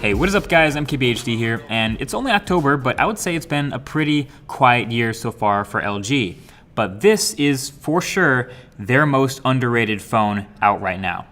Hey, what is up guys, MKBHD here, and it's only October, but I would say it's been a pretty quiet year so far for LG. But this is, for sure, their most underrated phone out right now.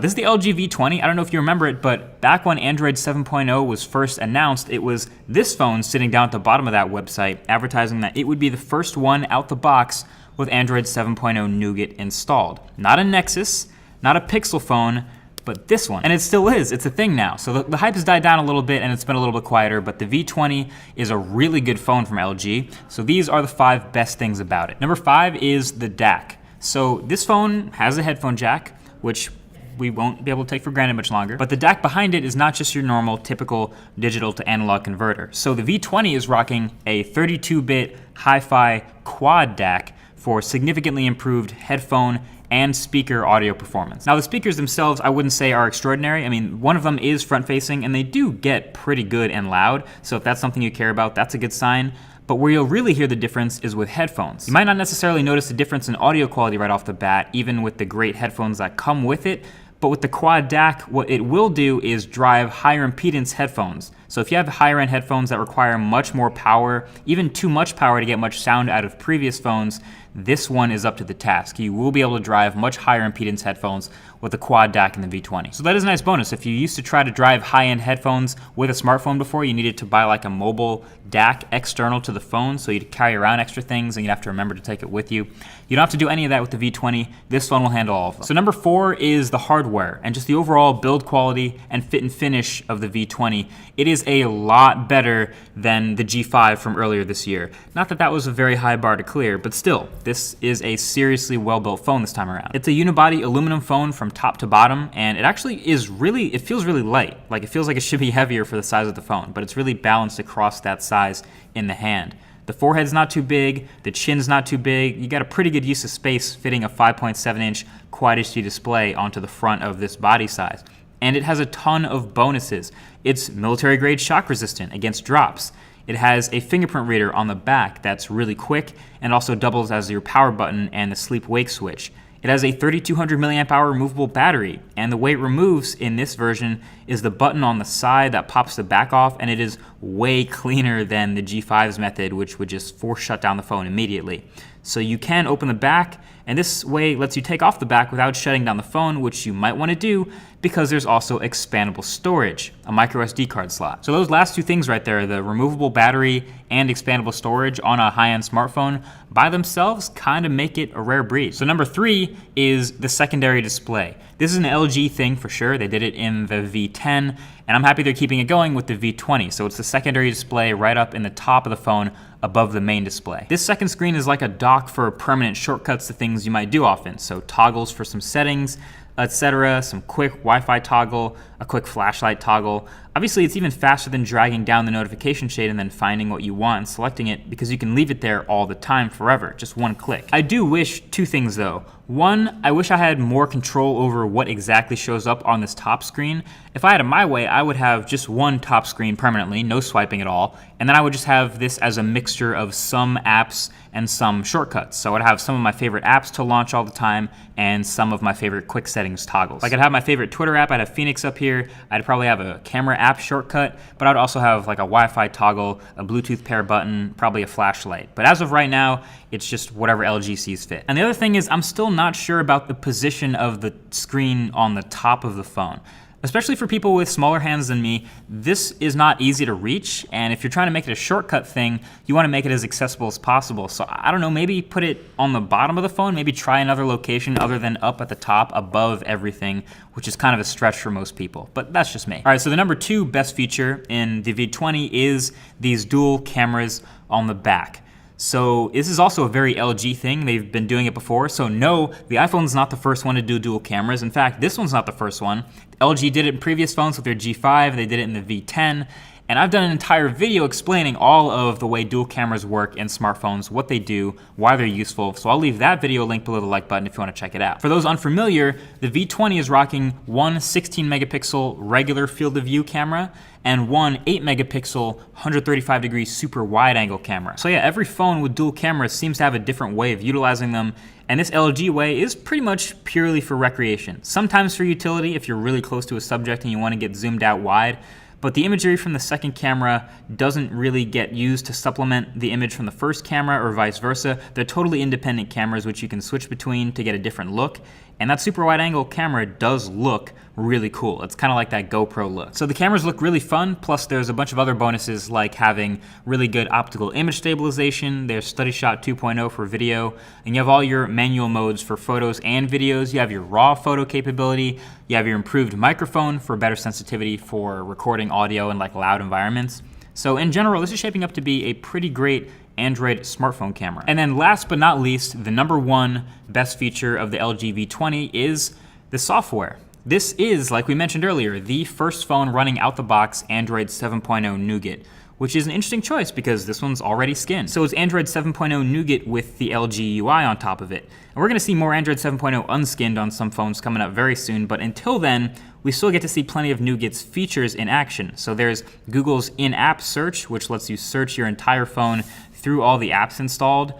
This is the LG V20. I don't know if you remember it, but back when Android 7.0 was first announced, it was this phone sitting down at the bottom of that website, advertising that it would be the first one out the box with Android 7.0 Nougat installed. Not a Nexus, not a Pixel phone, but this one. And it still is, it's a thing now. So the hype has died down a little bit and it's been a little bit quieter, but the V20 is a really good phone from LG. So these are the 5 best things about it. Number 5 is the DAC. So this phone has a headphone jack, which we won't be able to take for granted much longer. But the DAC behind it is not just your normal, typical digital to analog converter. So the V20 is rocking a 32-bit hi-fi quad DAC for significantly improved headphone and speaker audio performance. Now the speakers themselves I wouldn't say are extraordinary. I mean, one of them is front facing and they do get pretty good and loud. So if that's something you care about, that's a good sign. But where you'll really hear the difference is with headphones. You might not necessarily notice the difference in audio quality right off the bat, even with the great headphones that come with it. But with the quad DAC, what it will do is drive higher impedance headphones. So if you have higher end headphones that require much more power, even too much power to get much sound out of previous phones, this one is up to the task. You will be able to drive much higher impedance headphones with the quad DAC in the V20. So that is a nice bonus. If you used to try to drive high-end headphones with a smartphone before, you needed to buy like a mobile DAC external to the phone, so you'd carry around extra things and you'd have to remember to take it with you. You don't have to do any of that with the V20. This phone will handle all of them. So number 4 is the hardware and just the overall build quality and fit and finish of the V20. It is a lot better than the G5 from earlier this year. Not that that was a very high bar to clear, but still, this is a seriously well-built phone this time around. It's a unibody aluminum phone from top to bottom, and it actually is really, it feels really light. Like it feels like it should be heavier for the size of the phone, but it's really balanced across that size in the hand. The forehead's not too big, the chin's not too big. You got a pretty good use of space fitting a 5.7-inch Quad HD display onto the front of this body size. And it has a ton of bonuses. It's military-grade shock resistant against drops. It has a fingerprint reader on the back that's really quick and also doubles as your power button and the sleep-wake switch. It has a 3200 milliamp hour removable battery, and the way it removes in this version is the button on the side that pops the back off, and it is way cleaner than the G5's method, which would just force shut down the phone immediately. So you can open the back, and this way lets you take off the back without shutting down the phone, which you might want to do because there's also expandable storage, a micro SD card slot. So those last 2 things right there, the removable battery and expandable storage on a high-end smartphone, by themselves kind of make it a rare breed. So number 3 is the secondary display. This is an LG thing for sure. They did it in the V10, and I'm happy they're keeping it going with the V20. So it's the secondary display right up in the top of the phone above the main display. This second screen is like a dock for permanent shortcuts to things you might do often. So toggles for some settings, etc., some quick Wi-Fi toggle, a quick flashlight toggle. Obviously, it's even faster than dragging down the notification shade and then finding what you want and selecting it because you can leave it there all the time forever, just one click. I do wish 2 things though. 1, I wish I had more control over what exactly shows up on this top screen. If I had it my way, I would have just one top screen permanently, no swiping at all, and then I would just have this as a mixture of some apps and some shortcuts. So I'd have some of my favorite apps to launch all the time and some of my favorite quick settings toggles. Like I'd have my favorite Twitter app, I'd have Phoenix up here, I'd probably have a camera app shortcut, but I'd also have like a Wi-Fi toggle, a Bluetooth pair button, probably a flashlight. But as of right now, it's just whatever LG sees fit. And the other thing is I'm still not sure about the position of the screen on the top of the phone. Especially for people with smaller hands than me, this is not easy to reach, and if you're trying to make it a shortcut thing, you want to make it as accessible as possible. So I don't know, maybe put it on the bottom of the phone, maybe try another location other than up at the top above everything, which is kind of a stretch for most people, but that's just me. All right, so the number 2 best feature in the V20 is these dual cameras on the back. So this is also a very LG thing. They've been doing it before. So no, the iPhone's not the first one to do dual cameras. In fact, this one's not the first one. LG did it in previous phones with their G5. They did it in the V10. And I've done an entire video explaining all of the way dual cameras work in smartphones, what they do, why they're useful. So I'll leave that video linked below the like button if you want to check it out. For those unfamiliar, the V20 is rocking one 16 megapixel regular field of view camera and one 8 megapixel 135 degree super wide angle camera. So yeah, every phone with dual cameras seems to have a different way of utilizing them, and this LG way is pretty much purely for recreation. Sometimes for utility if you're really close to a subject and you want to get zoomed out wide, But the imagery from the second camera doesn't really get used to supplement the image from the first camera or vice versa. They're totally independent cameras which you can switch between to get a different look. And that super wide angle camera does look really cool. It's kind of like that GoPro look. So the cameras look really fun, plus there's a bunch of other bonuses like having really good optical image stabilization. There's Study Shot 2.0 for video, and you have all your manual modes for photos and videos. You have your raw photo capability. You have your improved microphone for better sensitivity for recording audio in like loud environments. So in general, this is shaping up to be a pretty great Android smartphone camera. And then last but not least, the number one best feature of the LG V20 is the software. This is, like we mentioned earlier, the first phone running out the box Android 7.0 Nougat, which is an interesting choice because this one's already skinned. So it's Android 7.0 Nougat with the LG UI on top of it. And we're gonna see more Android 7.0 unskinned on some phones coming up very soon, but until then, we still get to see plenty of Nougat's features in action. So there's Google's in-app search, which lets you search your entire phone through all the apps installed.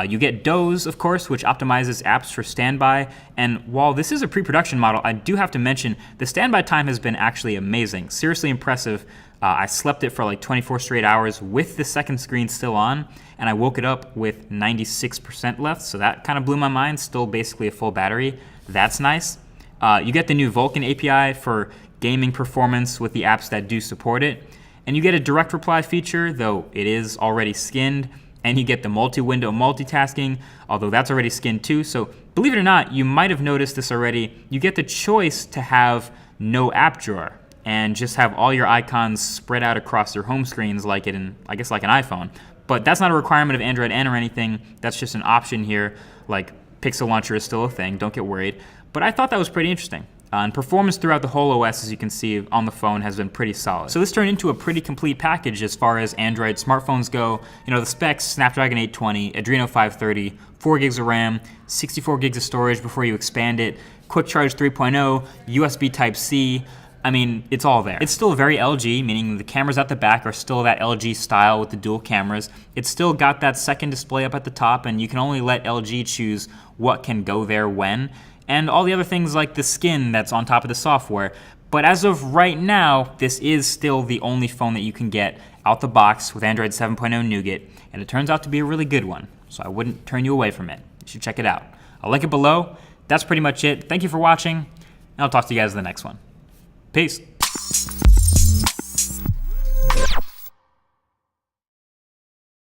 You get Doze, of course, which optimizes apps for standby. And while this is a pre-production model, I do have to mention the standby time has been actually amazing, seriously impressive. I slept it for like 24 straight hours with the second screen still on, and I woke it up with 96% left, so that kind of blew my mind. Still basically a full battery. That's nice. You get the new Vulkan API for gaming performance with the apps that do support it. And you get a direct reply feature, though it is already skinned. And you get the multi-window multitasking, although that's already skinned too. So believe it or not, you might have noticed this already. You get the choice to have no app drawer and just have all your icons spread out across your home screens like it in, I guess, like an iPhone. But that's not a requirement of Android N or anything. That's just an option here. Like Pixel Launcher is still a thing, don't get worried. But I thought that was pretty interesting. And performance throughout the whole OS, as you can see on the phone, has been pretty solid. So this turned into a pretty complete package as far as Android smartphones go. You know, the specs: Snapdragon 820, Adreno 530, 4 gigs of RAM, 64 gigs of storage before you expand it, Quick Charge 3.0, USB Type-C. I mean, it's all there. It's still very LG, meaning the cameras at the back are still that LG style with the dual cameras. It's still got that second display up at the top, and you can only let LG choose what can go there when, and all the other things like the skin that's on top of the software. But as of right now, this is still the only phone that you can get out the box with Android 7.0 Nougat, and it turns out to be a really good one, so I wouldn't turn you away from it. You should check it out. I'll link it below. That's pretty much it. Thank you for watching, and I'll talk to you guys in the next one. Peace.